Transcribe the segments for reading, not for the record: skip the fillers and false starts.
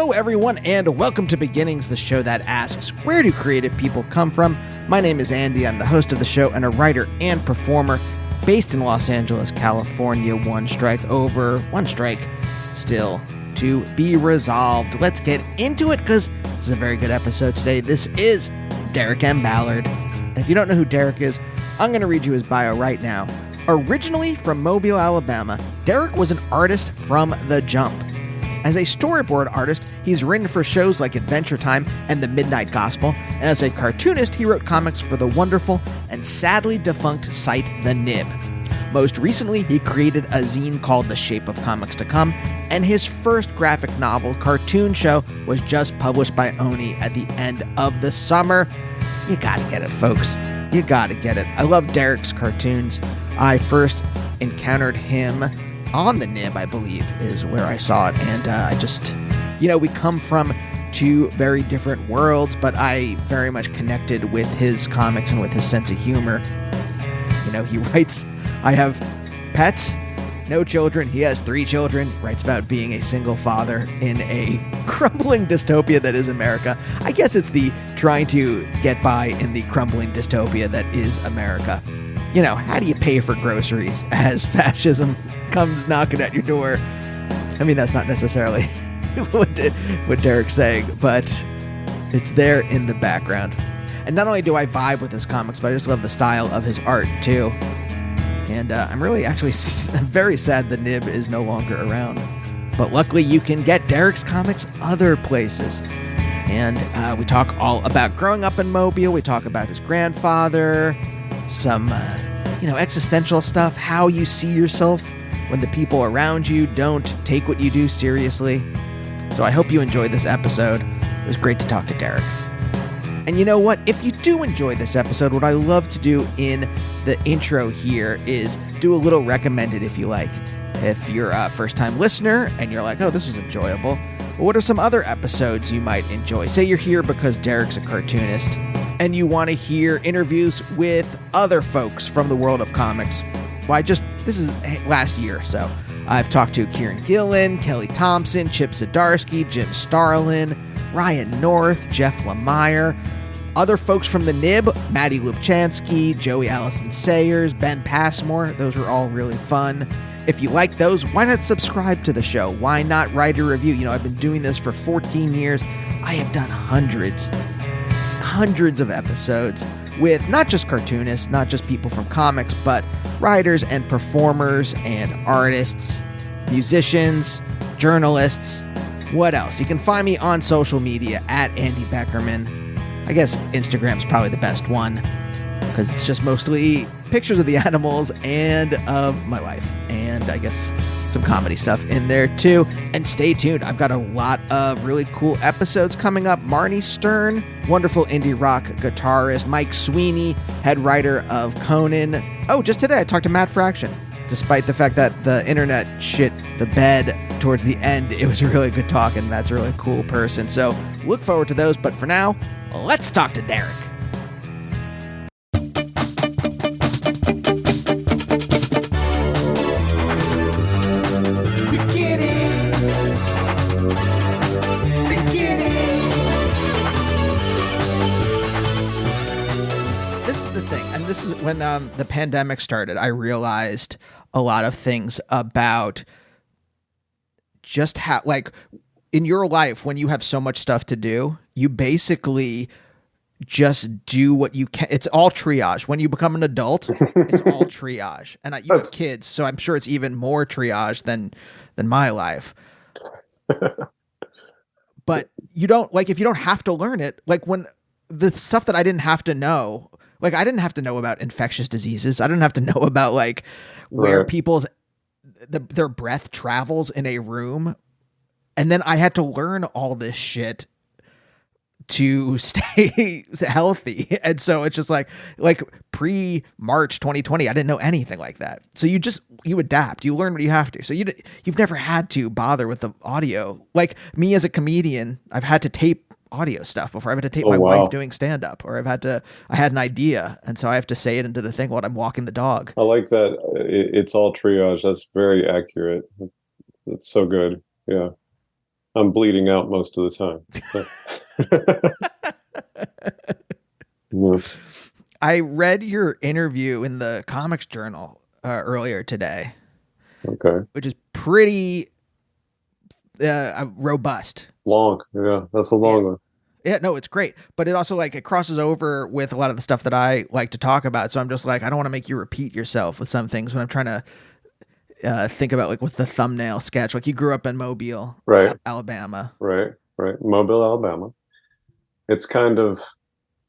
Hello, everyone, and welcome to Beginnings, the show that asks, where do creative people come from? My name is Andy. I'm the host of the show and a writer and performer based in Los Angeles, California. One strike still to be resolved. Let's get into it because this is a very good episode today. This is Derek M. Ballard. And if you don't know who Derek is, I'm going to read you his bio right now. Originally from Mobile, Alabama, Derek was an artist from the jump. As a storyboard artist, he's written for shows like Adventure Time and The Midnight Gospel, and as a cartoonist, he wrote comics for the wonderful and sadly defunct site The Nib. Most recently, he created a zine called The Shape of Comics to Come, and his first graphic novel, Cartoon Show, was just published by Oni at the end of the summer. You gotta get it, folks. You gotta get it. I love Derek's cartoons. I first encountered him on the Nib, I believe, is where I saw it. And I just, we come from two very different worlds, but I very much connected with his comics and with his sense of humor. He writes, I have pets, no children. He has 3 children, writes about being a single father in a crumbling dystopia that is America. I guess it's the trying to get by in the crumbling dystopia that is America. How do you pay for groceries as fascism comes knocking at your door? I mean, that's not necessarily what Derek's saying, but it's there in the background. And not only do I vibe with his comics, but I just love the style of his art, too. And I'm really actually very sad the Nib is no longer around. But luckily, you can get Derek's comics other places. And we talk all about growing up in Mobile. We talk about his grandfather, some, existential stuff, how you see yourself when the people around you don't take what you do seriously. So I hope you enjoyed this episode. It was great to talk to Derek. And you know what? If you do enjoy this episode, what I love to do in the intro here is do a little recommended if you like. If you're a first-time listener and you're like, oh, this was enjoyable, well, what are some other episodes you might enjoy? Say you're here because Derek's a cartoonist and you want to hear interviews with other folks from the world of comics. Well, this is last year, so I've talked to Kieran Gillen, Kelly Thompson, Chip Zdarsky, Jim Starlin, Ryan North, Jeff Lemire, other folks from the Nib, Maddie Lubchansky, Joey Allison Sayers, Ben Passmore. Those were all really fun. If you like those, why not subscribe to the show? Why not write a review? I've been doing this for 14 years. I have done hundreds of episodes with not just cartoonists, not just people from comics, but writers and performers and artists, musicians, journalists. What else? You can find me on social media at Andy Beckerman. I guess Instagram's probably the best one because it's just mostly pictures of the animals and of my life. And I guess some comedy stuff in there too. And stay tuned. I've got a lot of really cool episodes coming up. Marnie Stern, wonderful indie rock guitarist. Mike Sweeney, head writer of Conan. Oh, just today I talked to Matt Fraction. Despite the fact that the internet shit the bed towards the end, it was a really good talk, and Matt's a really cool person. So look forward to those. But for now, let's talk to Derek. This is when the pandemic started. I realized a lot of things about just how, in your life, when you have so much stuff to do, you basically just do what you can. It's all triage. When you become an adult, it's all triage. And you have kids, so I'm sure it's even more triage than my life. But you don't, if you don't have to learn it, when the stuff that I didn't have to know, I didn't have to know about infectious diseases. I didn't have to know about where people's their breath travels in a room. And then I had to learn all this shit to stay healthy. And so it's just like pre-March 2020, I didn't know anything like that. So you adapt, you learn what you have to. So you've never had to bother with the audio. Like me as a comedian, I've had to tape audio stuff before. I've had to tape my wife doing stand-up, or I had an idea, and so I have to say it into the thing while I'm walking the dog. I like that. It's all triage. That's very accurate. That's so good. Yeah. I'm bleeding out most of the time. Yeah. I read your interview in the Comics Journal earlier today, Okay. which is pretty robust. Long. Yeah, that's a Yeah. long one. Yeah, no, it's great, but it also like it crosses over with a lot of the stuff that I like to talk about. So I'm just like, I don't want to make you repeat yourself with some things when I'm trying to think about like with the thumbnail sketch. Like you grew up in Mobile, Right. Alabama. Right. Right. Mobile, Alabama. It's kind of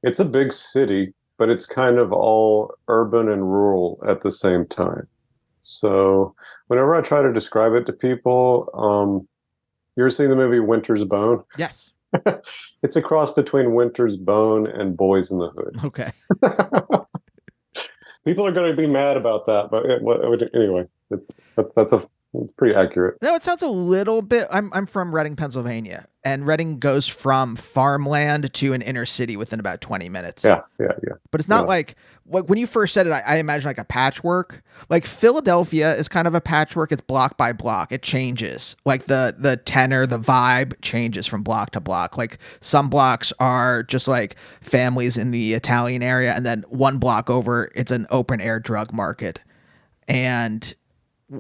it's a big city, but it's kind of all urban and rural at the same time. So whenever I try to describe it to people, you ever seen the movie Winter's Bone? Yes. It's a cross between Winter's Bone and Boys in the Hood. Okay. People are going to be mad about that, but anyway, it's pretty accurate. No, it sounds a little bit. I'm from Reading, Pennsylvania, and Reading goes from farmland to an inner city within about 20 minutes. Yeah. But it's not Yeah. like when you first said it, I imagine like a patchwork. Like Philadelphia is kind of a patchwork. It's block by block. It changes. Like the tenor, the vibe changes from block to block. Like some blocks are just like families in the Italian area, and then one block over, it's an open air drug market. And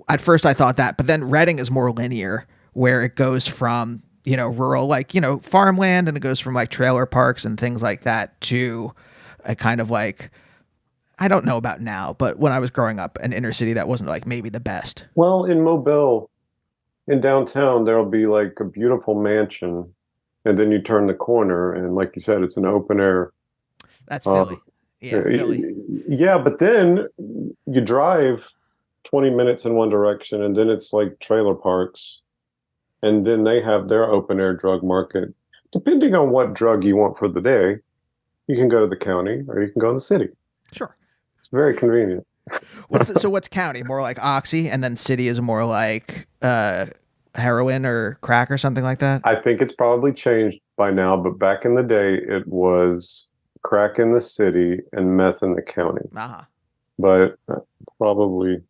at first I thought that, but then Reading is more linear, where it goes from, rural, like, farmland, and it goes from like trailer parks and things like that to a kind of like, I don't know about now, but when I was growing up, an inner city that wasn't like maybe the best. Well, in Mobile, in downtown, there'll be like a beautiful mansion, and then you turn the corner, and like you said, it's an open air. That's Philly. Yeah, Philly. Yeah, but then you drive 20 minutes in one direction, and then it's like trailer parks, and then they have their open air drug market. Depending on what drug you want for the day, you can go to the county or you can go in the city. Sure. It's very convenient. So what's county? More like Oxy, and then city is more like heroin or crack or something like that? I think it's probably changed by now, but back in the day, it was crack in the city and meth in the county. Uh-huh. But probably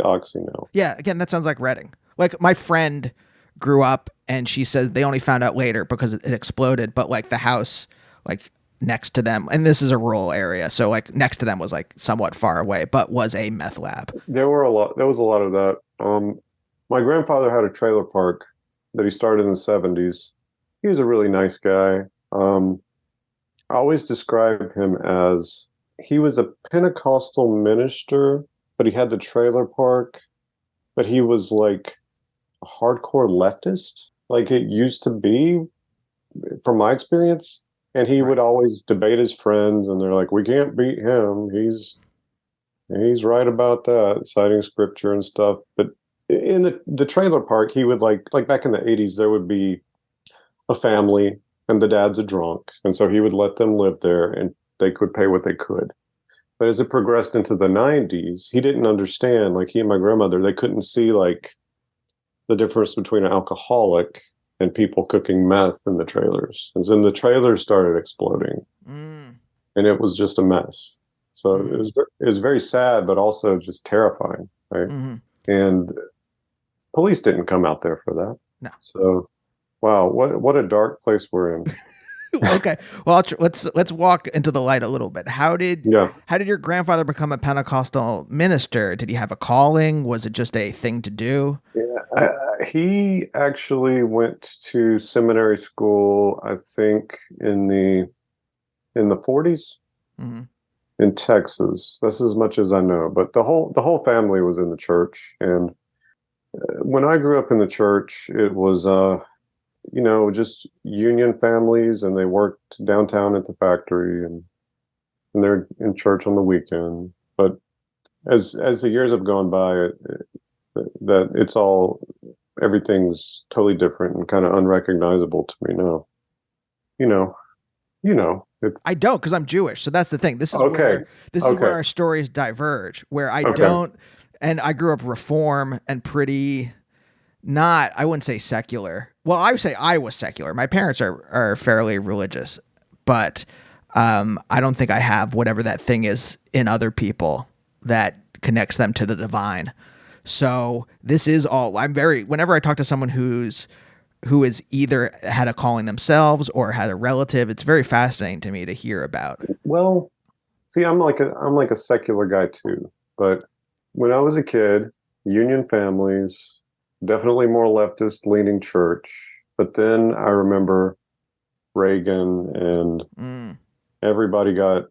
Oxy now. Yeah, again, that sounds like Reading. Like my friend grew up, and she says they only found out later because it exploded, but like the house like next to them, and this is a rural area, so like next to them was like somewhat far away, but was a meth lab. There was a lot of that. My grandfather had a trailer park that he started in the 70s. He was a really nice guy. I always describe him as he was a Pentecostal minister, but he had the trailer park, but he was like a hardcore leftist, like it used to be, from my experience. And he would always debate his friends, and they're like, "We can't beat him. He's right about that," citing scripture and stuff. But in the trailer park, he would like back in the 80s, there would be a family, and the dad's a drunk, and so he would let them live there, and they could pay what they could. But as it progressed into the 90s, he didn't understand. Like he and my grandmother, they couldn't see like the difference between an alcoholic and people cooking meth in the trailers. And then the trailers started exploding, and it was just a mess. So it was very sad, but also just terrifying, right? And police didn't come out there for that. No. So, wow, what a dark place we're in. Okay, well, let's walk into the light a little bit. How did your grandfather become a Pentecostal minister? Did he have a calling? Was it just a thing to do? Yeah, he actually went to seminary school, I think, in the 40s in Texas. That's as much as I know. But the whole family was in the church, and when I grew up in the church, it was just union families, and they worked downtown at the factory, and they're in church on the weekend. But as the years have gone by, that it's everything's totally different and kind of unrecognizable to me now. I don't, because I'm Jewish, so that's the thing. This is where our stories diverge. Where I don't, and I grew up Reform and pretty. I wouldn't say secular. Well, I would say I was secular. My parents are fairly religious, but I don't think I have whatever that thing is in other people that connects them to the divine. So this is all whenever I talk to someone who's who is either had a calling themselves or had a relative. It's very fascinating to me to hear about. Well, see, I'm like a secular guy too. But when I was a kid, union families, definitely more leftist leaning church. But then I remember Reagan and Mm, everybody got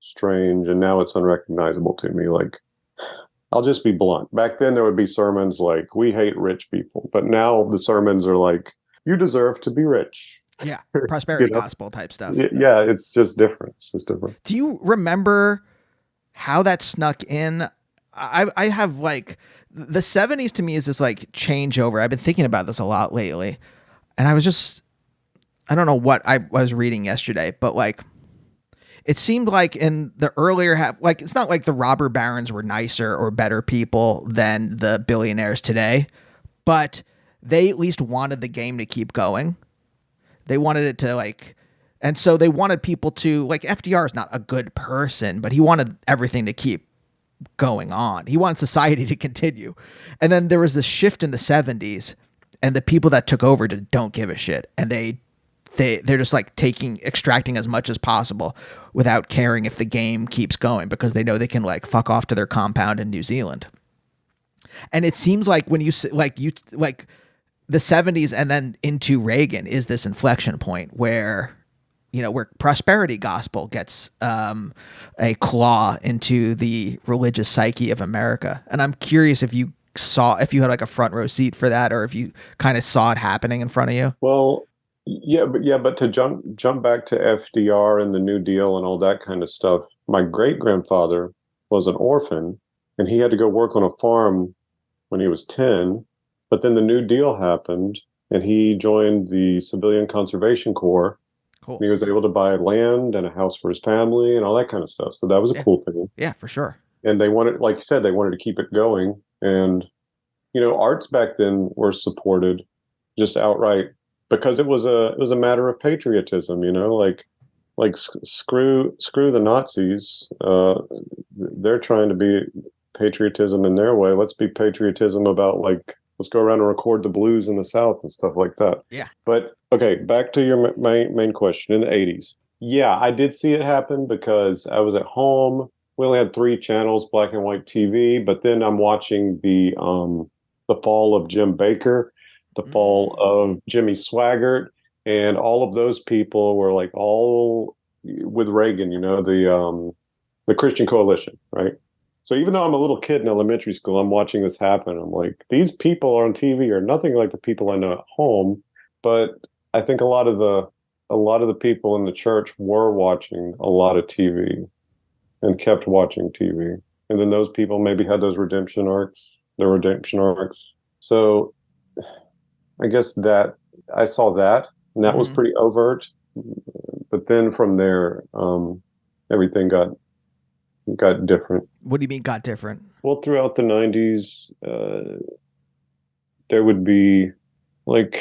strange, and now it's unrecognizable to me. Like, I'll just be blunt. Back then, there would be sermons like, "We hate rich people," but now the sermons are like, "You deserve to be rich." yeah, You prosperity know? gospel type stuff. Yeah, it's just different. It's just different. Do you remember how that snuck in? I have like the 70s to me is this like changeover. I've been thinking about this a lot lately. And I don't know what I was reading yesterday, but like it seemed like in the earlier half, like it's not like the robber barons were nicer or better people than the billionaires today, but they at least wanted the game to keep going. They wanted it to like, and so they wanted people to like FDR is not a good person, but he wanted everything to keep going on. He wanted society to continue. And then there was this shift in the 70s and the people that took over just don't give a shit. And they're just like extracting as much as possible without caring if the game keeps going because they know they can like fuck off to their compound in New Zealand. And it seems like when you the 70s and then into Reagan is this inflection point where, you know, where prosperity gospel gets a claw into the religious psyche of America. And I'm curious if you had like a front row seat for that, or if you kind of saw it happening in front of you. Well, but to jump back to FDR and the New Deal and all that kind of stuff. My great grandfather was an orphan, and he had to go work on a farm when he was 10. But then the New Deal happened, and he joined the Civilian Conservation Corps. Cool. He was able to buy land and a house for his family and all that kind of stuff. So that was a cool thing. Yeah, for sure. And they wanted, like you said, they wanted to keep it going. And, you know, arts back then were supported just outright because it was a matter of patriotism, you know, like screw the Nazis. They're trying to be patriotism in their way. Let's be patriotism about like, let's go around and record the blues in the South and stuff like that. Yeah. But okay, back to your main question in the 80s. Yeah, I did see it happen because I was at home. We only had 3 channels, black and white TV, but then I'm watching the fall of Jim Baker, the fall of Jimmy Swaggart, and all of those people were like all with Reagan, you know, the Christian Coalition, right? So even though I'm a little kid in elementary school, I'm watching this happen. I'm like, these people on TV are nothing like the people I know at home. But I think a lot of the people in the church were watching a lot of TV and kept watching TV. And then those people maybe had their redemption arcs. So I guess that I saw that, and that was pretty overt. But then from there, everything got different. What do you mean got different? Well, throughout the 90s, there would be like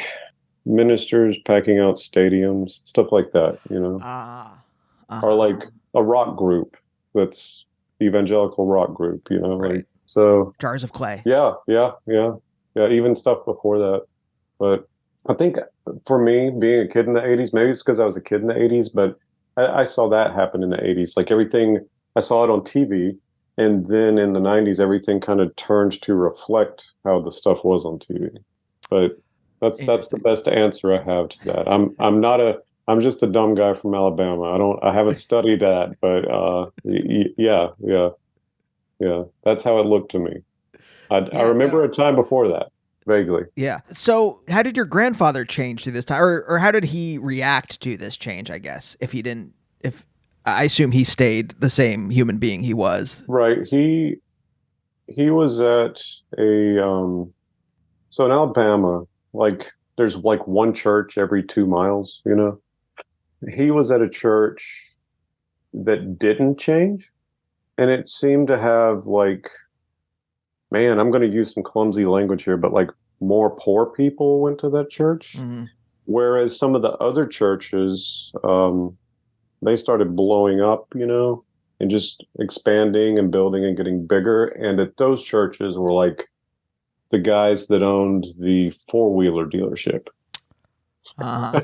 ministers packing out stadiums, stuff like that, you know, or like a rock group that's evangelical rock group, you know, right. Like so. Jars of Clay. Yeah. Even stuff before that. But I think for me, being a kid in the 80s, maybe it's because I was a kid in the 80s, but I saw that happen in the 80s. Like everything, I saw it on TV. And then in the 90s, everything kind of turned to reflect how the stuff was on TV. But that's the best answer I have to that. I'm just a dumb guy from Alabama. I haven't studied that, but yeah. That's how it looked to me. I remember a time before that, vaguely. Yeah. So how did your grandfather change through this time, or how did he react to this change? I guess if I assume he stayed the same human being he was. Right. He was at a so in Alabama, like there's like one church every 2 miles, you know. He was at a church that didn't change, and it seemed to have like, man, I'm going to use some clumsy language here, but like more poor people went to that church, whereas some of the other churches, they started blowing up, you know, and just expanding and building and getting bigger. And at those churches were like, the guys that owned the four-wheeler dealership. Uh-huh.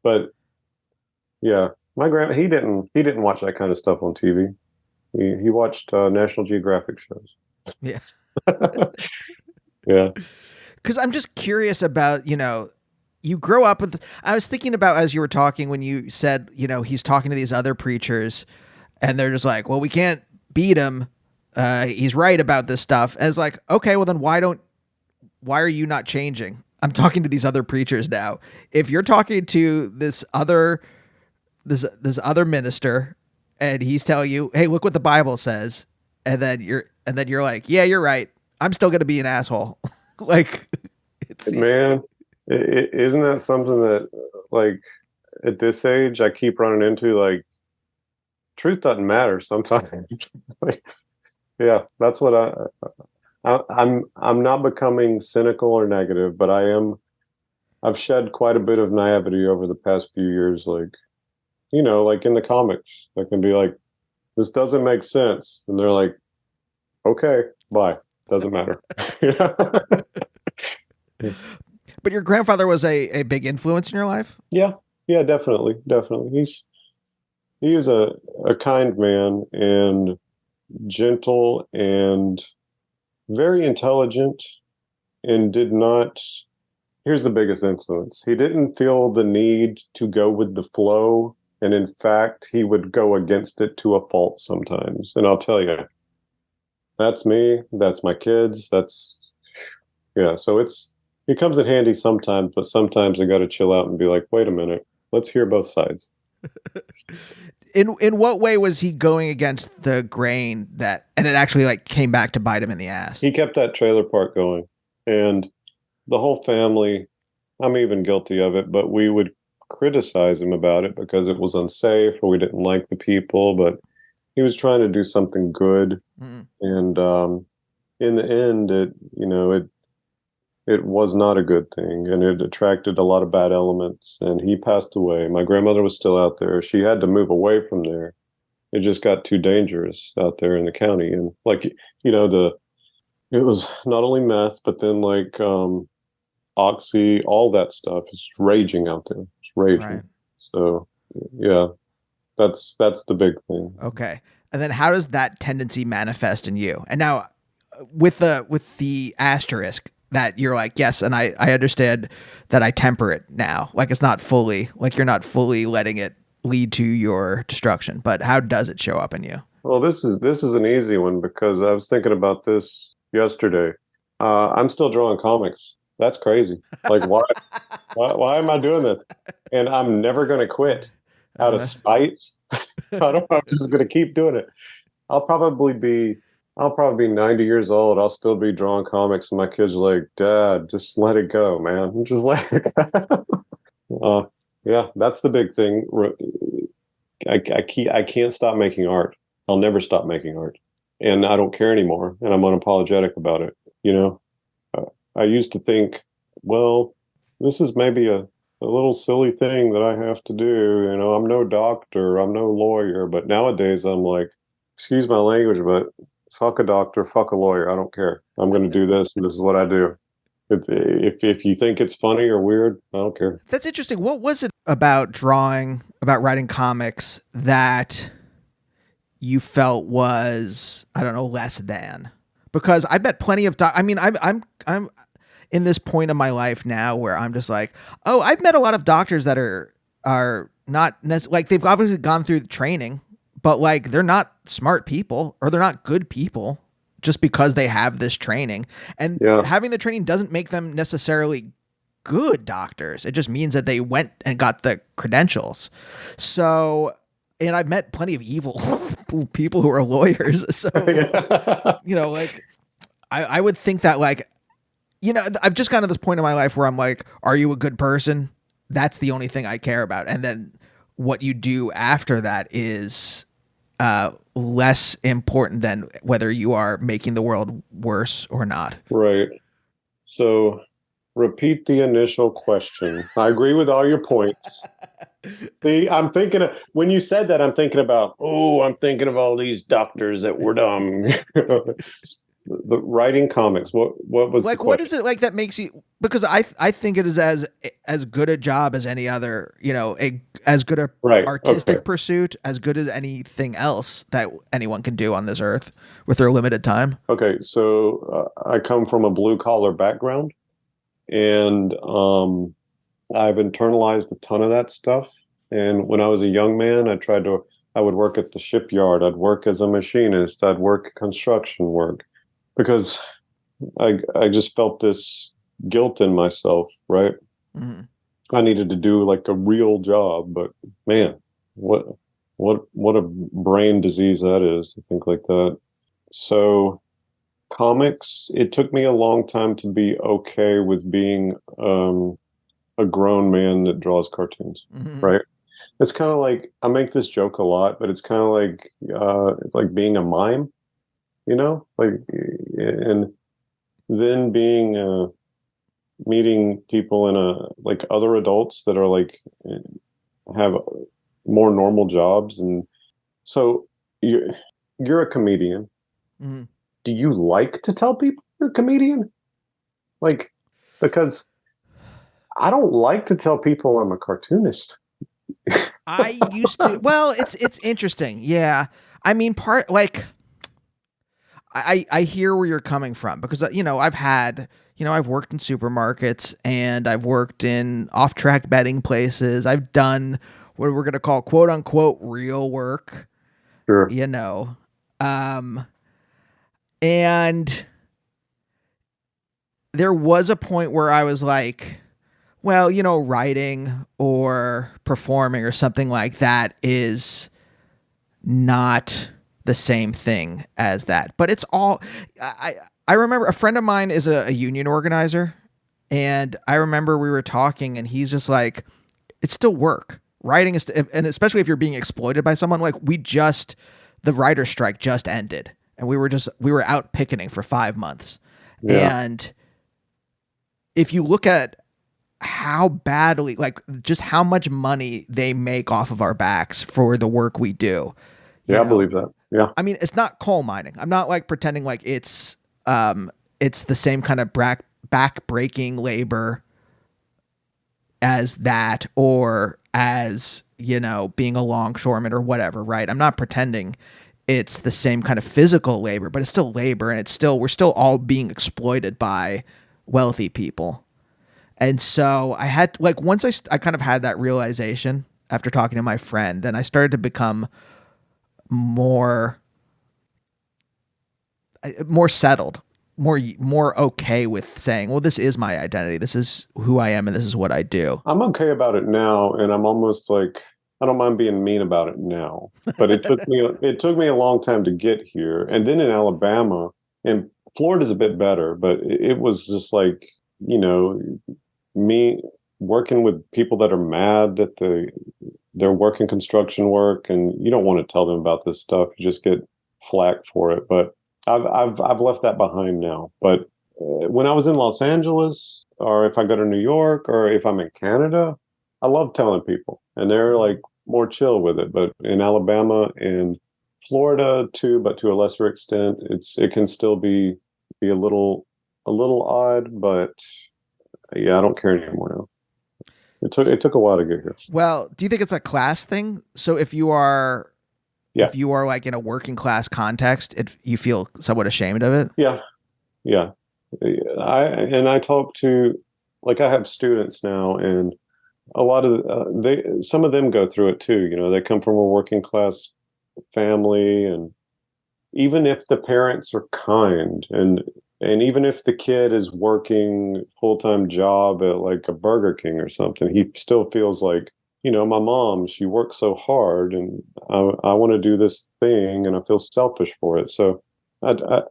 But yeah, he didn't watch that kind of stuff on TV. He watched National Geographic shows. Yeah. Yeah. Because I'm just curious about, you grow up with, I was thinking about as you were talking when you said, he's talking to these other preachers and they're just like, well, we can't beat him. He's right about this stuff. And it's like, okay, well then why are you not changing? I'm talking to these other preachers now. If you're talking to this other minister and he's telling you, hey, look what the Bible says. And then you're like, yeah, you're right. I'm still going to be an asshole. Like, man, isn't that something that, like, at this age, I keep running into? Like, truth doesn't matter sometimes. Like, yeah, that's what I'm not becoming cynical or negative, but I've shed quite a bit of naivety over the past few years. Like, like in the comics, I can be like, this doesn't make sense. And they're like, okay, bye. Doesn't matter. But your grandfather was a big influence in your life? Yeah, definitely. He is a kind man and gentle and very intelligent and did not, here's the biggest influence. He didn't feel the need to go with the flow. And in fact, he would go against it to a fault sometimes. And I'll tell you, that's me. That's my kids. So it comes in handy sometimes, but sometimes I got to chill out and be like, wait a minute, let's hear both sides. In what way was he going against the grain and it actually like came back to bite him in the ass? He kept that trailer park going, and the whole family, I'm even guilty of it, but we would criticize him about it because it was unsafe or we didn't like the people, but he was trying to do something good. Mm. And in the end, it was not a good thing, and it attracted a lot of bad elements, and he passed away. My grandmother was still out there. She had to move away from there. It just got too dangerous out there in the county. And like, it was not only meth, but then like oxy, all that stuff is raging out there. It's raging. Right. So yeah, that's the big thing. Okay. And then how does that tendency manifest in you? And now with the asterisk that you're like, yes, and I understand that I temper it now. Like it's not fully, like you're not fully letting it lead to your destruction, but how does it show up in you? Well, this is an easy one because I was thinking about this yesterday. I'm still drawing comics. That's crazy. Like why am I doing this? And I'm never going to quit out of spite. I don't know. I'm just going to keep doing it. I'll probably be 90 years old. I'll still be drawing comics, and my kids are like, Dad, just let it go, man. Just let it go. Yeah, that's the big thing. I can't stop making art. I'll never stop making art, and I don't care anymore. And I'm unapologetic about it. I used to think, well, this is maybe a little silly thing that I have to do. I'm no doctor, I'm no lawyer, but nowadays I'm like, excuse my language, but fuck a doctor, fuck a lawyer. I don't care. I'm going to do this, and this is what I do. If you think it's funny or weird, I don't care. That's interesting. What was it about writing comics that you felt was, I don't know, less than? Because I bet plenty of I'm in this point of my life now where I'm just like, oh, I've met a lot of doctors that are not like they've obviously gone through the training, but like they're not smart people or they're not good people just because they have this training. And having the training doesn't make them necessarily good doctors. It just means that they went and got the credentials. So, and I've met plenty of evil people who are lawyers. So, like I would think that like, I've just gotten to this point in my life where I'm like, are you a good person? That's the only thing I care about. And then what you do after that is less important than whether you are making the world worse or not. Right. So repeat the initial question. I agree with all your points. See, I'm thinking when you said that, I'm thinking of all these doctors that were dumb. the writing comics. What was the Like, what question? is it like that makes you? Because I think it is as good a job as any other. As good a Right. Okay. artistic pursuit, as good as anything else that anyone can do on this earth with their limited time. Okay. So I come from a blue collar background, and I've internalized a ton of that stuff. And when I was a young man, I would work at the shipyard. I'd work as a machinist. I'd work construction work because I just felt this guilt in myself, right? Mm-hmm. I needed to do like a real job, but man, what what a brain disease that is to think like that. So comics, it took me a long time to be okay with being a grown man that draws cartoons, Mm-hmm. right? It's kind of like I make this joke a lot, but it's kind of like being a mime, like and then being meeting people in a like other adults that are like have more normal jobs, and so you're a comedian. Mm-hmm. Do you like to tell people you're a comedian? Like, because I don't like to tell people I'm a cartoonist. I used to. Well, it's interesting. Yeah, I mean, part like I hear where you're coming from because I've worked in supermarkets and I've worked in off track betting places. I've done what we're gonna call quote unquote real work. Sure. You know, um, and there was a point where I was like, well, writing or performing or something like that is not the same thing as that. But it's all I remember a friend of mine is a union organizer, and I remember we were talking and he's just like, it's still work. Writing is and especially if you're being exploited by someone, like the writer's strike just ended and we were out picketing for 5 months. Yeah. And if you look at how badly, like just how much money they make off of our backs for the work we do, you Yeah, I know, believe that. Yeah. I mean, it's not coal mining. I'm not like pretending like it's the same kind of back breaking labor as that or as, being a longshoreman or whatever, right? I'm not pretending it's the same kind of physical labor, but it's still labor and we're still all being exploited by wealthy people. And so I had like once I kind of had that realization after talking to my friend, then I started to become more more settled, more okay with saying, well, this is my identity. This is who I am and this is what I do. I'm okay about it now, and I'm almost like I don't mind being mean about it now. But it took me a long time to get here, and then in Alabama and Florida's a bit better, but it was just like you know me working with people that are mad that they're working construction work, and you don't want to tell them about this stuff. You just get flack for it. But I've left that behind now. But when I was in Los Angeles, or if I go to New York, or if I'm in Canada, I love telling people, and they're like more chill with it. But in Alabama and Florida too, but to a lesser extent, it can still be a little odd. But yeah, I don't care anymore now. It took a while to get here. Well, do you think it's a class thing? So Yeah, if you are like in a working class context, you feel somewhat ashamed of it? yeah, yeah. I talk to like I have students now, and a lot of they some of them go through it too. They come from a working class family, and even if the parents are kind, and even if the kid is working full-time job at like a Burger King or something, he still feels like, my mom, she works so hard, and I want to do this thing, and I feel selfish for it. So I, I,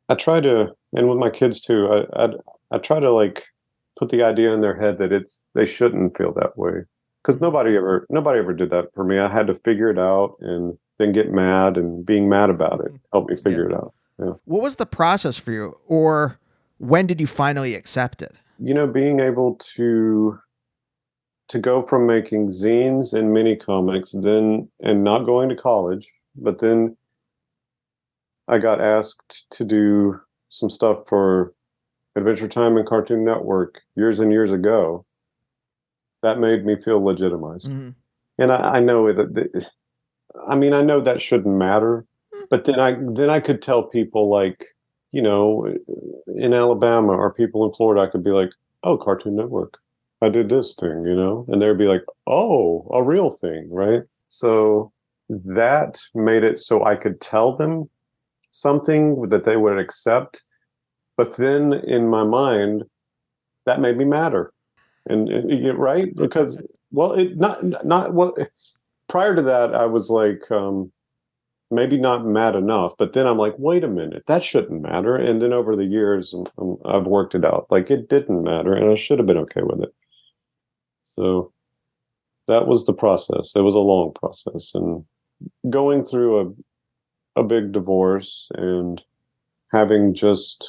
I try to, and with my kids too, I try to like put the idea in their head that they shouldn't feel that way, because nobody ever did that for me. I had to figure it out and then get mad, and being mad about it helped me Yeah. figure it out. Yeah. What was the process for you, or when did you finally accept it? Being able to go from making zines and mini comics, then and not going to college, but then I got asked to do. some stuff for Adventure Time and Cartoon Network years and years ago, that made me feel legitimized. Mm-hmm. And I know that, I mean, I know that shouldn't matter, but then I could tell people like, you know, in Alabama or people in Florida, I could be like, oh, Cartoon Network, I did this thing, you know, and they'd be like, oh, a real thing, right? So that made it so I could tell them something that they would accept. But then in my mind, that made me madder. And you get right because well, it not well. Prior to that, I was like, maybe not mad enough. But then I'm like, wait a minute, that shouldn't matter. And then over the years, I've worked it out. Like it didn't matter, and I should have been okay with it. So that was the process. It was a long process, and going through a big divorce and having just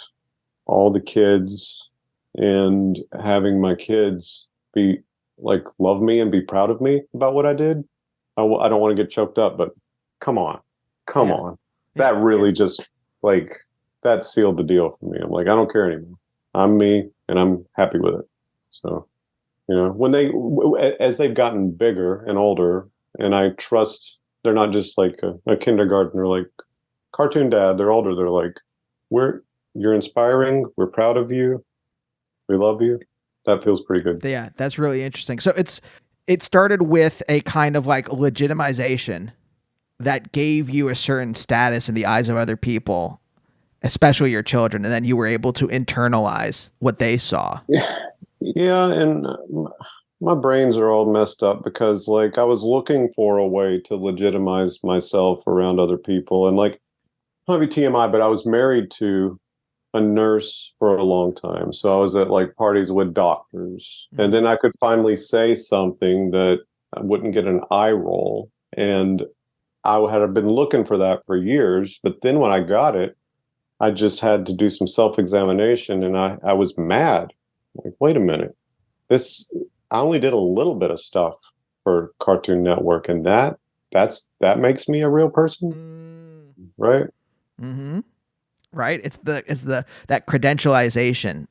all the kids and having my kids be like love me and be proud of me about what I did. I don't want to get choked up, but come on, come Yeah. on. That really just like that sealed the deal for me. I'm like, I don't care anymore. I'm me and I'm happy with it. So, you know, as they've gotten bigger and older, and I trust they're not just like a kindergartner, like cartoon dad. They're older. They're like, you're inspiring. We're proud of you. We love you. That feels pretty good. Yeah, that's really interesting. So it started with a kind of like legitimization that gave you a certain status in the eyes of other people, especially your children, and then you were able to internalize what they saw. Yeah, and my brains are all messed up because like I was looking for a way to legitimize myself around other people, and like might be TMI, but I was married to a nurse for a long time. So I was at like parties with doctors. And then I could finally say something that I wouldn't get an eye roll. And I had been looking for that for years. But then when I got it, I just had to do some self-examination and I was mad. Like, wait a minute. I only did a little bit of stuff for Cartoon Network, and that makes me a real person, right? Mm-hmm. Right. It's that credentialization.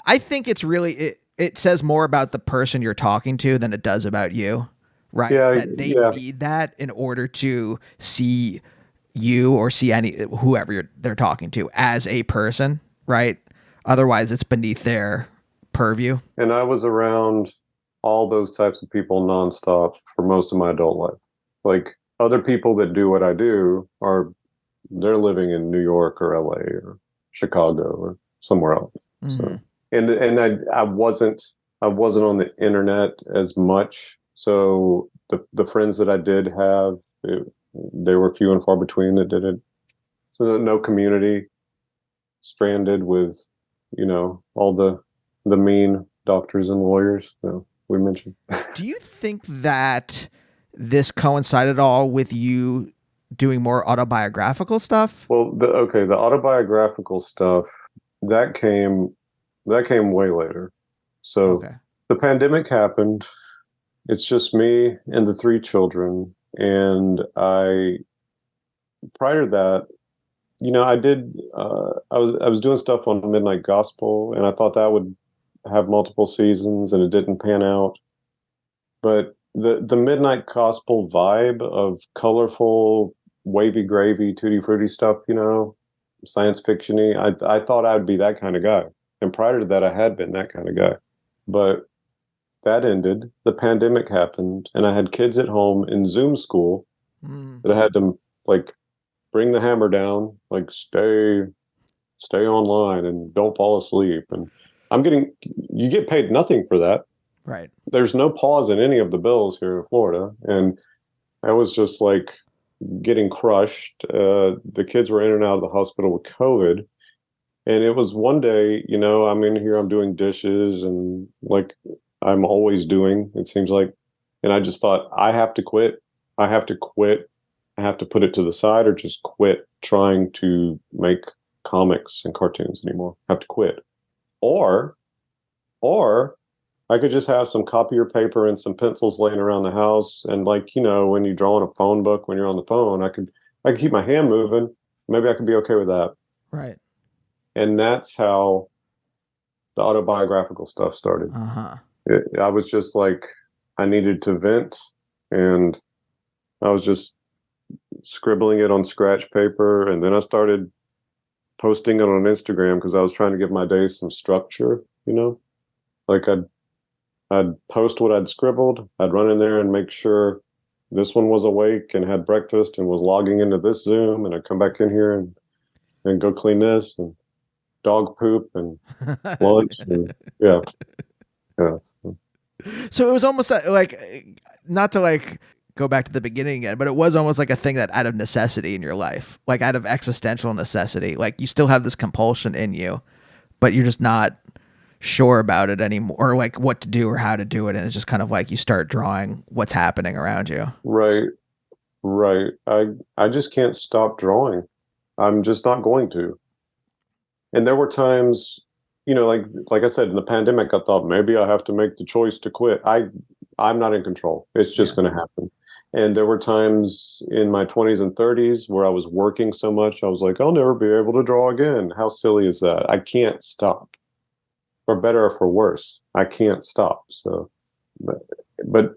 I think it's really, it says more about the person you're talking to than it does about you. Right. Yeah, That they yeah. need that in order to see you or see whoever they're talking to as a person. Right. Otherwise it's beneath their purview. And I was around all those types of people nonstop for most of my adult life. Like other people that do what I do they're living in New York or LA or Chicago or somewhere else. Mm-hmm. So and I wasn't on the internet as much. So the friends that I did have, they were few and far between that did it. So no community, stranded with, you know, all the mean doctors and lawyers we mentioned. Do you think that this coincided all with you doing more autobiographical stuff? Well, the autobiographical stuff that came way later. So the pandemic happened. It's just me and the three children, and prior to that, you know, I was doing stuff on Midnight Gospel, and I thought that would have multiple seasons, and it didn't pan out. But the Midnight Gospel vibe of colorful, wavy gravy, tutti frutti stuff, you know, science fiction-y, I thought I'd be that kind of guy. And prior to that, I had been that kind of guy. But that ended. The pandemic happened, and I had kids at home in Zoom school that I had to like bring the hammer down, like stay online and don't fall asleep. And you get paid nothing for that. Right. There's no pause in any of the bills here in Florida. And I was just like getting crushed. The kids were in and out of the hospital with COVID. And it was one day, you know, I'm in here, I'm doing dishes and like I'm always doing, it seems like. And I just thought, I have to quit. I have to quit. I have to put it to the side or just quit trying to make comics and cartoons anymore. I have to quit. Or I could just have some copier paper and some pencils laying around the house. And like, you know, when you draw in a phone book, when you're on the phone, I could keep my hand moving. Maybe I could be okay with that. Right. And that's how the autobiographical stuff started. Uh-huh. I was just like, I needed to vent, and I was just scribbling it on scratch paper, and then I started posting it on Instagram because I was trying to give my day some structure, Like I'd post what I'd scribbled, I'd run in there and make sure this one was awake and had breakfast and was logging into this Zoom, and I'd come back in here and go clean this and dog poop and lunch and yeah. Yeah. So it was almost like, not to like go back to the beginning again, but it was almost like a thing that out of necessity in your life, like out of existential necessity, like you still have this compulsion in you, but you're just not sure about it anymore, or like what to do or how to do it. And it's just kind of like you start drawing what's happening around you. Right. Right. I just can't stop drawing. I'm just not going to. And there were times, like I said, in the pandemic, I thought maybe I have to make the choice to quit. I'm not in control. It's just going to happen. And there were times in my 20s and 30s where I was working so much, I was like, I'll never be able to draw again. How silly is that? I can't stop. For better or for worse, I can't stop. So, but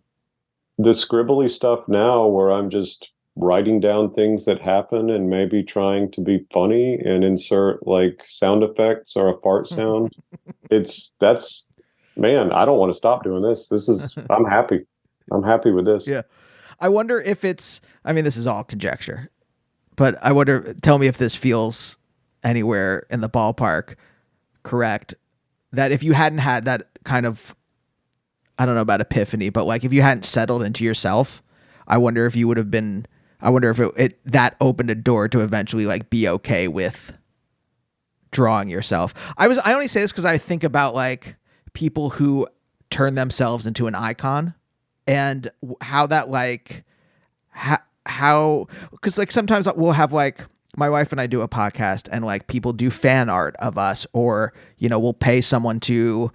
the scribbly stuff now where I'm just writing down things that happen and maybe trying to be funny and insert like sound effects or a fart sound. Man, I don't want to stop doing this. I'm happy. I'm happy with this. Yeah. I wonder if this is all conjecture, but I wonder, tell me if this feels anywhere in the ballpark correct, that if you hadn't had that kind of, I don't know about epiphany, but like if you hadn't settled into yourself, I wonder if that opened a door to eventually like be okay with drawing yourself. I only say this because I think about like people who turn themselves into an icon and how that like, how, because like sometimes we'll have like, my wife and I do a podcast and like people do fan art of us, or, we'll pay someone to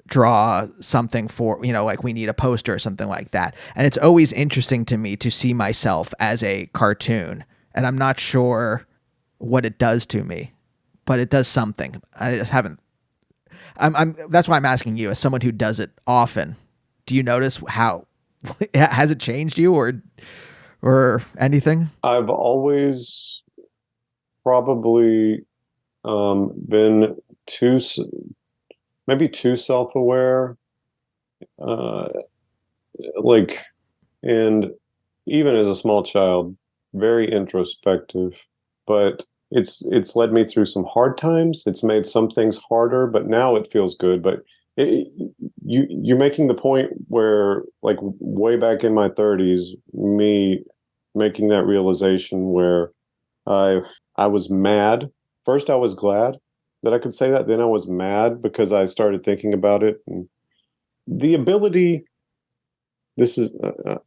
draw something for, like we need a poster or something like that. And it's always interesting to me to see myself as a cartoon, and I'm not sure what it does to me, but it does something. I just haven't, that's why I'm asking you, as someone who does it often, do you notice how, has it changed you or anything? I've always probably been maybe too self-aware, and even as a small child, very introspective. But it's led me through some hard times. It's made some things harder, but now it feels good. But you're making the point where, like, way back in my 30s, me making that realization where I was mad. First, I was glad that I could say that. Then I was mad because I started thinking about it. And the ability,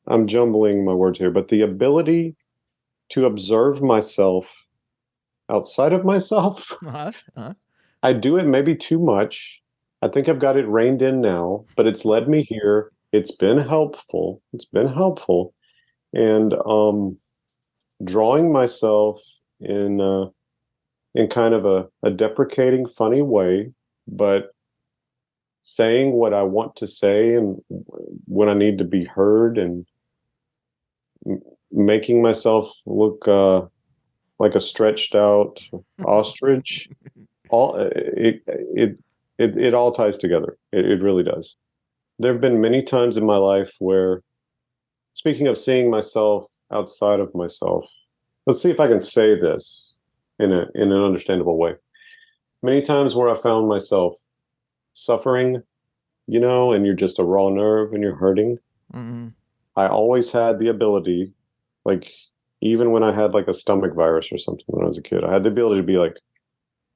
I'm jumbling my words here, but the ability to observe myself outside of myself, I do it maybe too much. I think I've got it reined in now, but it's led me here. It's been helpful. And drawing myself in kind of a deprecating, funny way, but saying what I want to say and when I need to be heard, and making myself look like a stretched out ostrich. It all ties together. It really does. There have been many times in my life where, speaking of seeing myself outside of myself, let's see if I can say this in an understandable way. Many times where I found myself suffering, and you're just a raw nerve and you're hurting. Mm-hmm. I always had the ability, like, even when I had like a stomach virus or something when I was a kid, I had the ability to be like,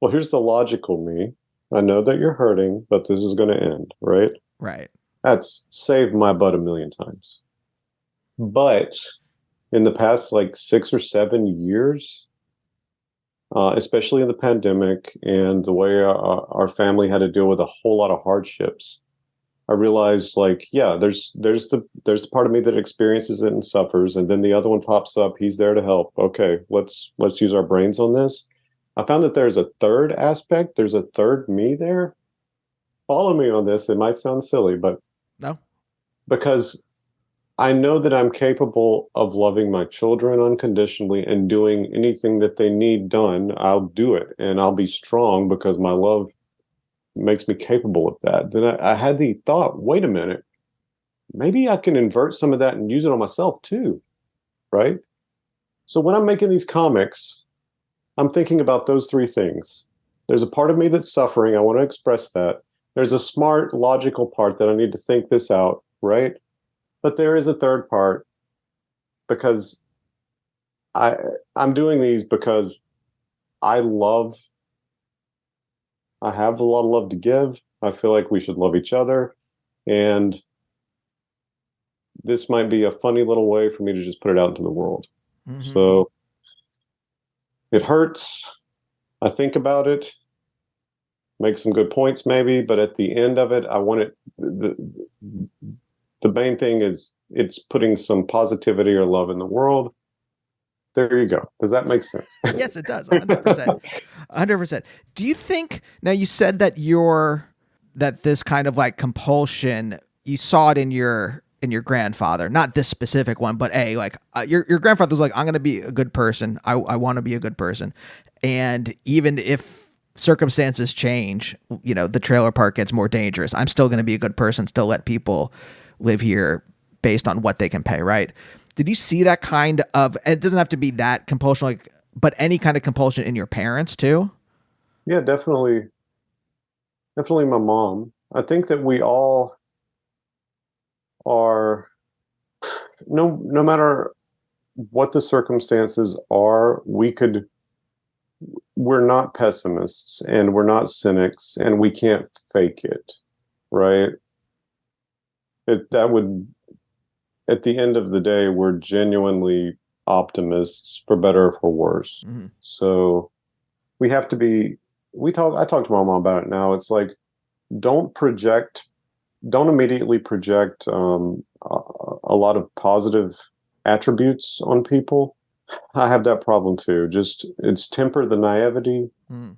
well, here's the logical me. I know that you're hurting, but this is going to end, right? Right. That's saved my butt a million times. But in the past, like 6 or 7 years, especially in the pandemic and the way our family had to deal with a whole lot of hardships, I realized, like, yeah, there's the part of me that experiences it and suffers, and then the other one pops up. He's there to help. Okay, let's use our brains on this. I found that there's a third aspect. There's a third me there. Follow me on this. It might sound silly, but No. because I know that I'm capable of loving my children unconditionally and doing anything that they need done, I'll do it. And I'll be strong because my love makes me capable of that. Then I had the thought, wait a minute, maybe I can invert some of that and use it on myself too, right? So when I'm making these comics, I'm thinking about those three things. There's a part of me that's suffering. I want to express that. There's a smart, logical part that I need to think this out, right? But there is a third part because I I'm doing these because I love I have a lot of love to give. I feel like we should love each other. And this might be a funny little way for me to just put it out into the world. Hmm. So it hurts. I think about it, make some good points maybe, but at the end of it, I want it the main thing is it's putting some positivity or love in the world. There you go. Does that make sense? Yes, it does. 100%. 100%. Do you think now you said that that this kind of like compulsion, you saw it in your grandfather, not this specific one, but your grandfather was like, I'm going to be a good person. I want to be a good person. And even if circumstances change, the trailer park gets more dangerous, I'm still going to be a good person, still let people live here based on what they can pay. Right. Did you see that kind of, it doesn't have to be that compulsion, like, but any kind of compulsion in your parents too? Yeah, definitely. Definitely my mom. I think that we all are, no matter what the circumstances are, we're not pessimists and we're not cynics and we can't fake it, right? That would, at the end of the day, we're genuinely optimists for better or for worse. Mm-hmm. So we have to be, I talk to my mom about it now. It's like, don't project, don't immediately project a lot of positive attributes on people. I have that problem too. Just it's temper the naivety, Mm-hmm.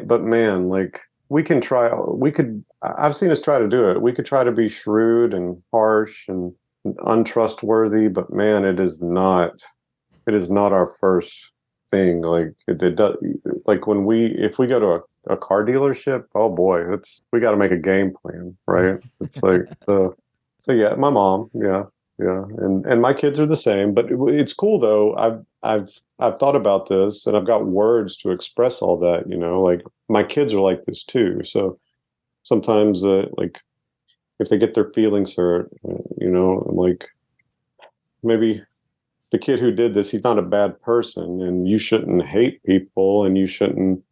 but man, like we can try. We could. I've seen us try to do it. We could try to be shrewd and harsh and untrustworthy, but man, it is not. It is not our first thing. Like it does. Like if we go to a car dealership, oh boy, we got to make a game plan, right? It's like so yeah, my mom, yeah, yeah, and my kids are the same. But it's cool though. I've thought about this, and I've got words to express all that. Like my kids are like this too. So sometimes, like if they get their feelings hurt, I'm like maybe the kid who did this, he's not a bad person, and you shouldn't hate people, and you shouldn't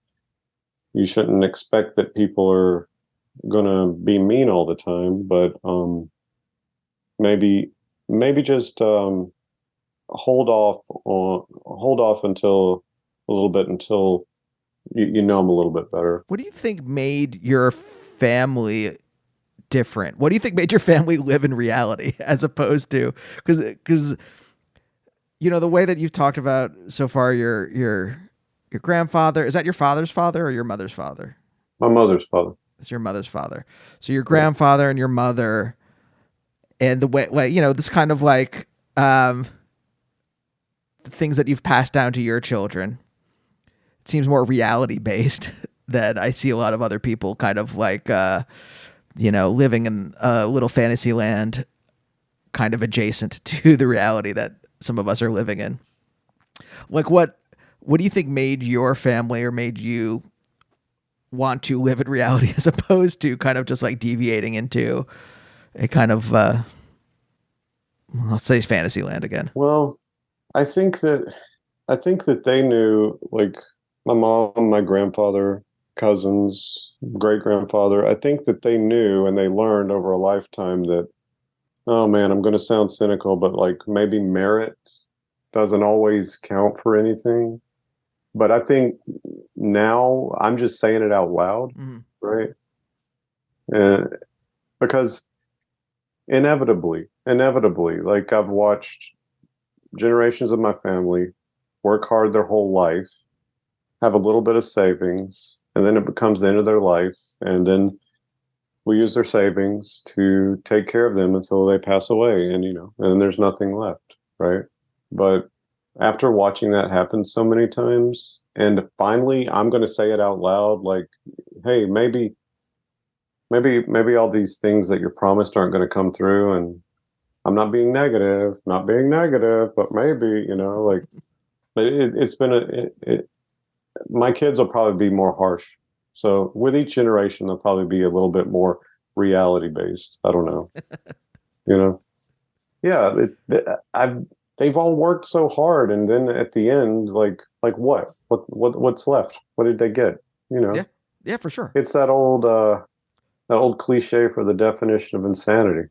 expect that people are gonna be mean all the time. But maybe maybe just hold off until a little bit until you know them a little bit better. What do you think made your family different? What do you think made your family live in reality as opposed to, because the way that you've talked about so far, your grandfather, is that your father's father or your mother's father? My mother's father. It's your mother's father. So your Yeah. grandfather and your mother, and the way this kind of like the things that you've passed down to your children. It seems more reality based than I see a lot of other people kind of like living in a little fantasy land, kind of adjacent to the reality that some of us are living in. Like what do you think made your family or made you want to live in reality as opposed to kind of just like deviating into a kind of let's say fantasy land again? Well, I think that they knew, like my mom, my grandfather, cousins, great grandfather. I think that they knew and they learned over a lifetime that, oh man, I'm going to sound cynical, but like maybe merit doesn't always count for anything. But I think now I'm just saying it out loud, Mm-hmm. right? And because inevitably, like I've watched generations of my family work hard their whole life have a little bit of savings, and then it becomes the end of their life, and then we use their savings to take care of them until they pass away, and and then there's nothing left, right? But after watching that happen so many times, and finally I'm going to say it out loud, like, hey, maybe all these things that you're promised aren't going to come through, and I'm not being negative, but maybe, like, but it's been my kids will probably be more harsh. So with each generation, they'll probably be a little bit more reality based. I don't know, you know? Yeah, I've they've all worked so hard, and then at the end, like what's left? What did they get? You Yeah. know, Yeah, for sure. it's that old cliche for the definition of insanity.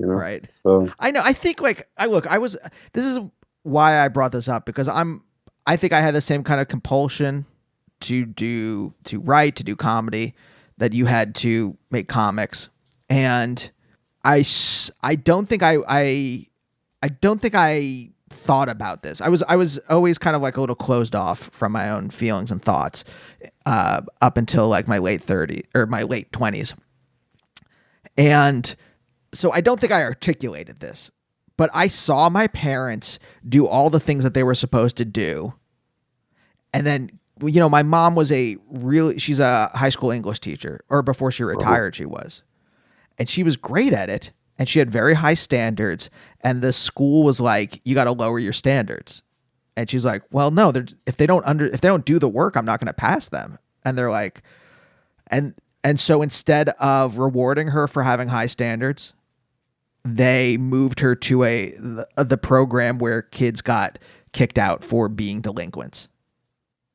Right. So I know. I think like I was this is why I brought this up because I think I had the same kind of compulsion to write, to do comedy that you had to make comics. And I don't think I don't think I thought about this. I was always kind of like a little closed off from my own feelings and thoughts up until like my late 30s or my late 20s. And so I don't think I articulated this, but I saw my parents do all the things that they were supposed to do. And then, my mom was she's a high school English teacher, or before she uh, retired, she was. And she was great at it. And she had very high standards. And the school was like, you got to lower your standards. And she's like, well, no, if they don't do the work, I'm not going to pass them. And they're like, and so instead of rewarding her for having high standards, they moved her to the program where kids got kicked out for being delinquents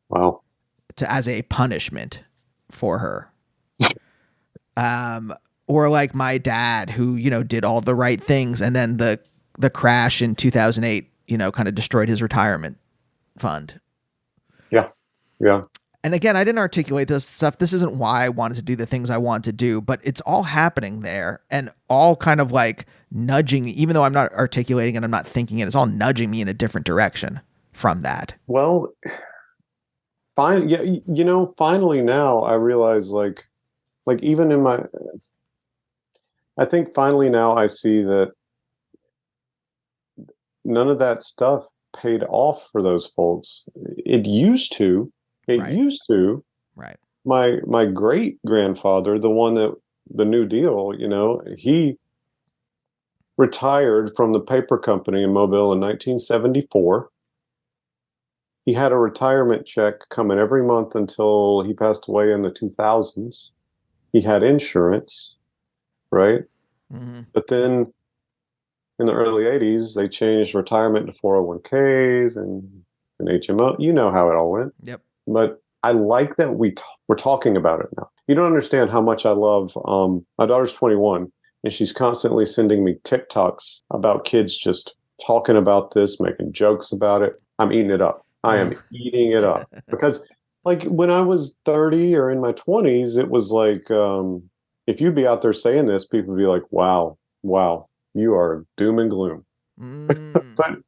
wow. as a punishment for her. Or like my dad who, did all the right things, and then the crash in 2008, kind of destroyed his retirement fund. Yeah. Yeah. And again, I didn't articulate this stuff. This isn't why I wanted to do the things I want to do, but it's all happening there and all kind of like nudging, even though I'm not articulating it, I'm not thinking it, it's all nudging me in a different direction from that. Well, fine. Yeah. Finally now I realize, like even I think finally now I see that none of that stuff paid off for those folks. It used to. It Right. used to. Right. My great grandfather, the one that the New Deal, he retired from the paper company in Mobile in 1974. He had a retirement check coming every month until he passed away in the 2000s. He had insurance, right? Mm-hmm. But then in the early 80s, they changed retirement to 401ks and HMO. You know how it all went. Yep. But I like that we're talking about it now. You don't understand how much I love. My daughter's 21, and she's constantly sending me TikToks about kids just talking about this, making jokes about it. I'm eating it up. I am eating it up because, like, when I was 30 or in my 20s, it was like, if you'd be out there saying this, people would be like, "Wow, wow, you are doom and gloom." But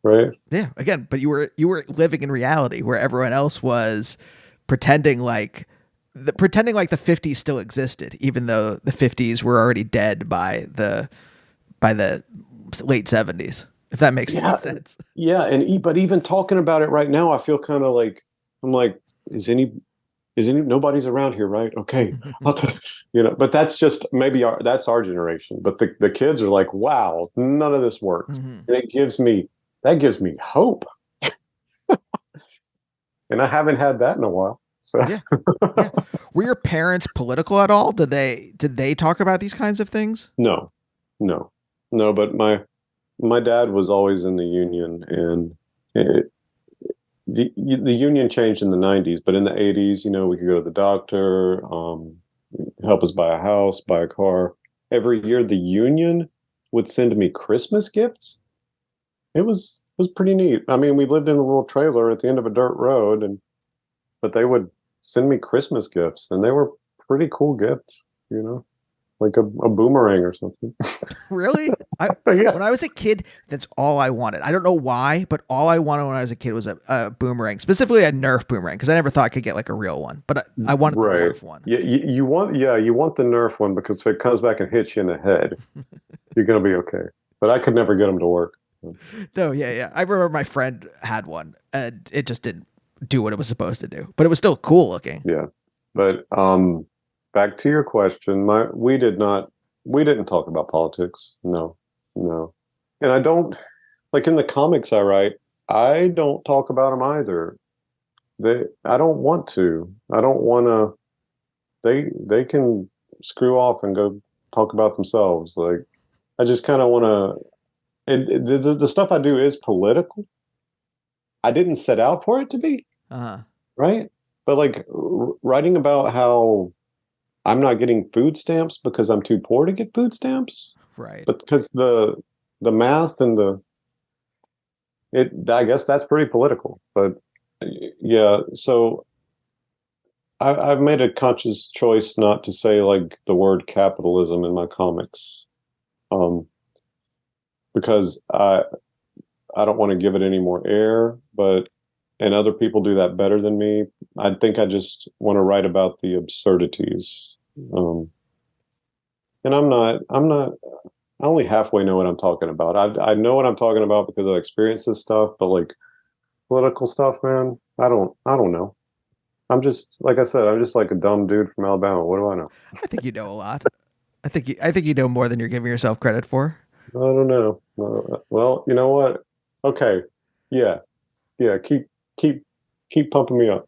right? Yeah. Again, but you were living in reality where everyone else was pretending like the 50s still existed, even though the 50s were already dead by the late 70s. If that makes any sense. Yeah, but even talking about it right now, I feel kind of like I'm like, is any nobody's around here, right? Okay, But that's just maybe that's our generation. But the kids are like, wow, none of this works, Mm-hmm. and that gives me hope, and I haven't had that in a while. So Yeah. Yeah. Were your parents political at all? Did they talk about these kinds of things? no, no, no. But my dad was always in the union, and the union changed in the 90s, but in the 80s, we could go to the doctor, help us buy a house, buy a car. Every year, the union would send me Christmas gifts. It was pretty neat. I mean, we lived in a little trailer at the end of a dirt road, but they would send me Christmas gifts, and they were pretty cool gifts. like a boomerang or something. Really? Yeah. When I was a kid, that's all I wanted. I don't know why, but all I wanted when I was a kid was a boomerang, specifically a Nerf boomerang, because I never thought I could get like a real one, but I wanted the Right. Nerf one. Yeah, you want the Nerf one because if it comes back and hits you in the head, you're gonna be okay. But I could never get them to work. No, yeah, yeah. I remember my friend had one, and it just didn't do what it was supposed to do, but it was still cool looking. Yeah. But back to your question, my we didn't talk about politics. No. No. And I don't like in the comics I write, I don't talk about them either. I don't want to. I don't want to they can screw off and go talk about themselves. Like I just kind of want to and the stuff I do is political. I didn't set out for it to be, Uh-huh. right? But like writing about how I'm not getting food stamps because I'm too poor to get food stamps, Right. but because the math and the it I guess that's pretty political. But yeah, so I've made a conscious choice not to say like the word capitalism in my comics, um, because I don't want to give it any more air, but and other people do that better than me. I think I just want to write about the absurdities. Um, and I only halfway know what I'm talking about. I know what I'm talking about because I experienced this stuff, but like political stuff, man, I don't know. I'm just like I said, I'm just like a dumb dude from Alabama. What do I know? I think you know a lot. I think you know more than you're giving yourself credit for. I don't know. Well, you know what? Okay. Yeah. Yeah. Keep keep pumping me up.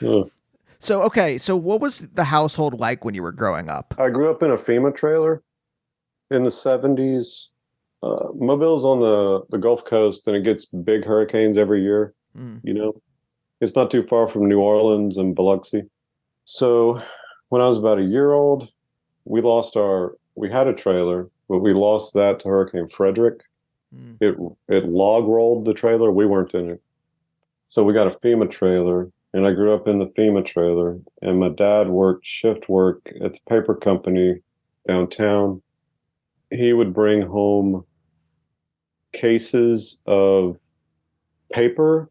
Uh, So, okay, so what was the household like when you were growing up? I grew up in a FEMA trailer in the 70s. Mobile's on the Gulf Coast and it gets big hurricanes every year, Mm. you know. It's not too far from New Orleans and Biloxi. So when I was about a year old, we had a trailer, but we lost that to Hurricane Frederick. Mm. It it log rolled the trailer. We weren't in it. So we got a FEMA trailer, and I grew up in the FEMA trailer. And my dad worked shift work at the paper company downtown. He would bring home cases of paper,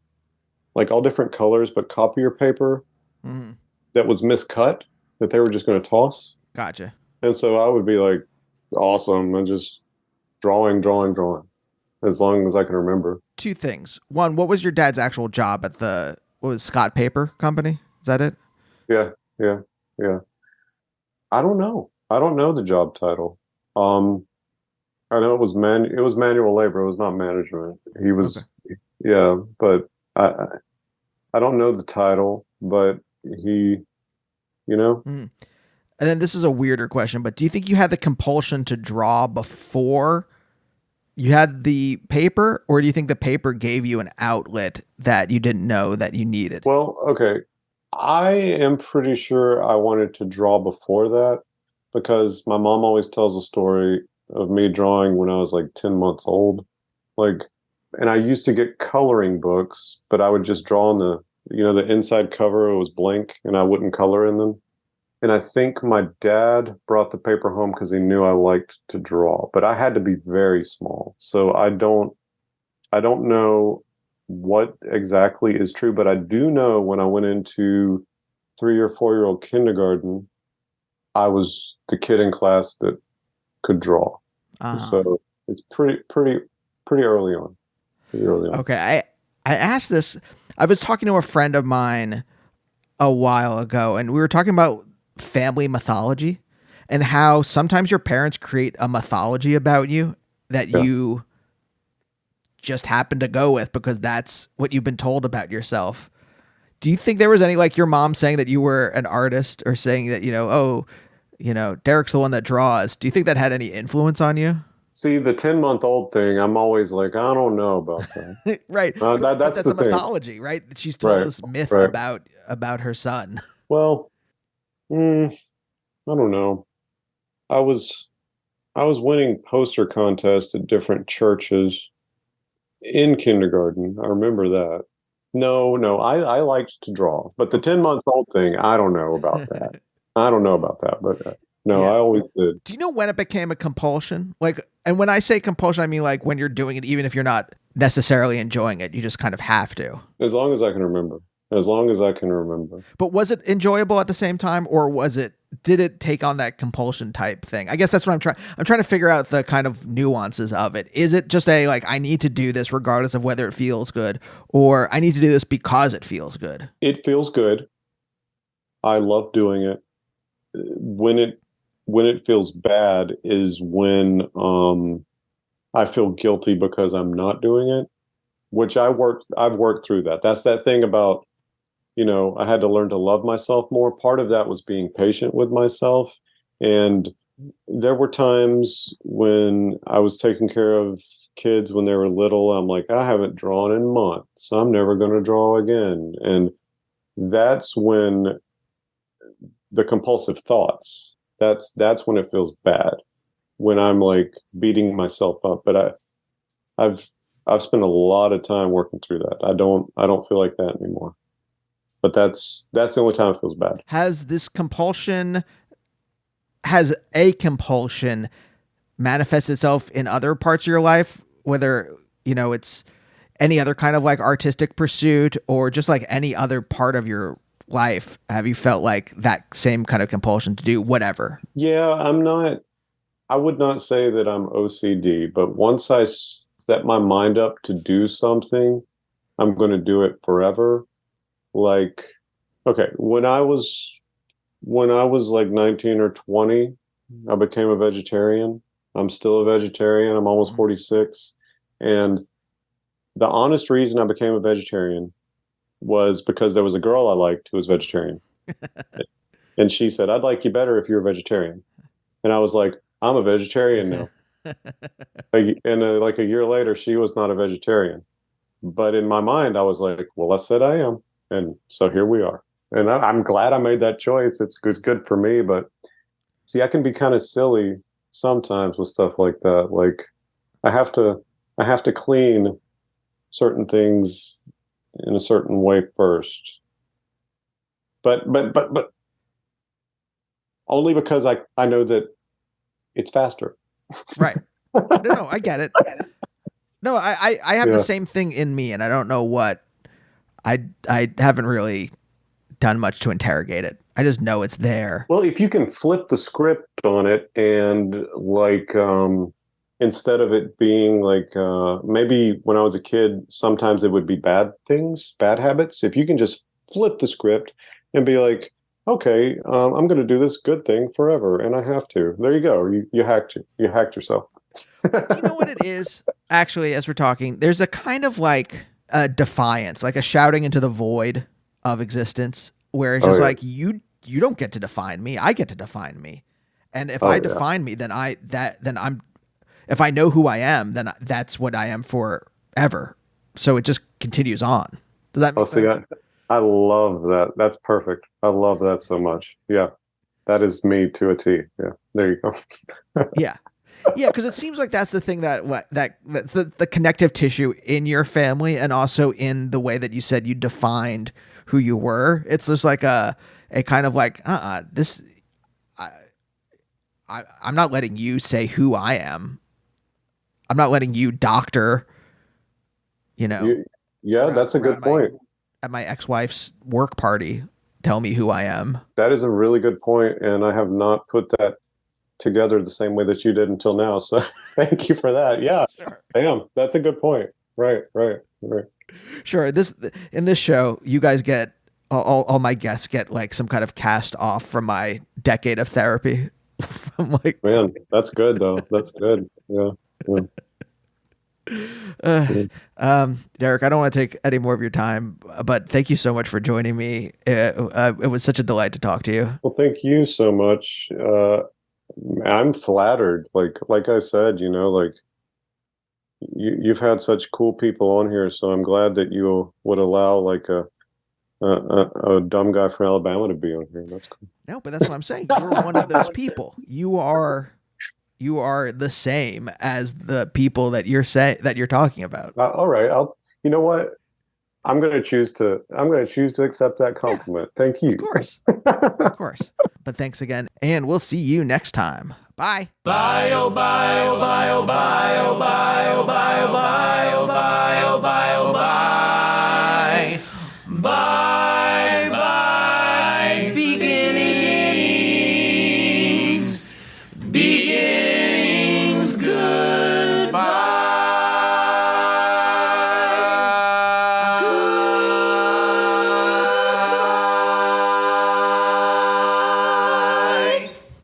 like all different colors, but copier paper Mm. that was miscut that they were just going to toss. Gotcha. And so I would be like, awesome, and just drawing, as long as I can remember. Two things. One, what was your dad's actual job at the what was Scott Paper Company? Is that it? Yeah, yeah, yeah. I don't know. I don't know the job title. Um, I know it was manual labor. It was not management. He Okay. was, yeah, but I don't know the title, but he, you know, Mm. And then this is a weirder question, but do you think you had the compulsion to draw before you had the paper, or do you think the paper gave you an outlet that you didn't know that you needed? well, okay. I am pretty sure I wanted to draw before that because my mom always tells a story of me drawing when I was like 10 months old. Like, and I used to get coloring books, but I would just draw on the inside cover, it was blank and I wouldn't color in them. And I think my dad brought the paper home because he knew I liked to draw, but I had to be very small. So I don't know what exactly is true, but I do know when I went into 3 or 4 year old kindergarten, I was the kid in class that could draw. Uh, So it's pretty early on. Pretty early on. okay. I asked this. I was talking to a friend of mine a while ago, and we were talking about family mythology and how sometimes your parents create a mythology about you that Yeah. you just happen to go with because that's what you've been told about yourself. Do you think there was any, like your mom saying that you were an artist or saying that, oh, Derek's the one that draws? Do you think that had any influence on you? See, the 10-month-old thing, I'm always like, I don't know about that. Right. But That's that's the a thing. mythology, right? She's told Right. this myth Right. about her son. Well, I don't know. I was I was winning poster contests at different churches in kindergarten. I remember that. No, I liked to draw, but the 10-month-old thing, I don't know about that. I don't know about that, but no, Yeah. I always did. Do you know when it became a compulsion? Like, and when I say compulsion, I mean like when you're doing it, even if you're not necessarily enjoying it, you just kind of have to. As long as I can remember. As long as I can remember. But was it enjoyable at the same time, or did it take on that compulsion type thing? I guess that's what I'm trying to figure out the kind of nuances of it. Is it just a, like, I need to do this regardless of whether it feels good, or I need to do this because it feels good? It feels good. I love doing it. When it feels bad is when I feel guilty because I'm not doing it, which I've worked through that. That's that thing about, I had to learn to love myself more. Part of that was being patient with myself. And there were times when I was taking care of kids when they were little. I'm like, I haven't drawn in months. I'm never going to draw again. And that's when the compulsive thoughts, that's when it feels bad, when I'm like beating myself up. But I've I've spent a lot of time working through that. I don't feel like that anymore. But that's the only time it feels bad. Has a compulsion manifest itself in other parts of your life, whether, it's any other kind of like artistic pursuit or just like any other part of your life? Have you felt like that same kind of compulsion to do whatever? Yeah, I would not say that I'm OCD, but once I set my mind up to do something, I'm going to do it forever. Like, okay, when I was like 19 or 20, I became a vegetarian. I'm still a vegetarian. I'm almost 46. And the honest reason I became a vegetarian was because there was a girl I liked who was vegetarian. And she said, I'd like you better if you were a vegetarian. And I was like, I'm a vegetarian now. Like a year later, she was not a vegetarian. But in my mind, I was like, well, I said I am. And so here we are. And I'm glad I made that choice. It's good for me. But see, I can be kind of silly sometimes with stuff like that. Like I have to, I have to clean certain things in a certain way first. But only because I know that it's faster. Right. No, I get it. No, I have the Yeah. same thing in me, and I don't know what. I haven't really done much to interrogate it. I just know it's there. Well, if you can flip the script on it and like instead of it being like maybe when I was a kid, sometimes it would be bad things, bad habits. If you can just flip the script and be like, okay, I'm going to do this good thing forever, and I have to. There you go. You hacked yourself. Do you know what it is? Actually, as we're talking, there's a kind of like a defiance, like a shouting into the void of existence, where it's Oh just yeah. like you don't get to define me. I get to define me. And if I Oh yeah. define me, then I'm if I know who I am, then that's what I am forever. So it just continues on. Does that Oh, make see, sense? I love that. That's perfect. I love that so much. Yeah, that is me to a T. Yeah, there you go. Yeah. Yeah, because it seems like that's the thing that's the connective tissue in your family, and also in the way that you said you defined who you were. It's just like a kind of like this. I, I'm not letting you say who I am. I'm not letting you doctor. You know, You, yeah, around that's a good around my point. at my ex-wife's work party, tell me who I am. That is a really good point, and I have not put that together the same way that you did until now. So thank you for that. Yeah, Sure. damn, that's a good point. Right, right, right. Sure. In this show, you guys get all my guests get like some kind of cast off from my decade of therapy. I'm like, Man, that's good though. That's good. Yeah, yeah, uh, yeah. Derek, I don't want to take any more of your time, but thank you so much for joining me. It was such a delight to talk to you. Well, thank you so much. I'm flattered. Like I said, like you've had such cool people on here, so I'm glad that you would allow like a dumb guy from Alabama to be on here. That's cool. No, but that's what I'm saying. You're one of those people. You are the same as the people that you're talking about. All right, You know what? I'm going to choose to accept that Yeah, compliment. Thank of you. course. Of course. But thanks again, and we'll see you next time. Bye. Bio, bio, bio, bio, bio, bio, bio, bio, bio, bio, bio.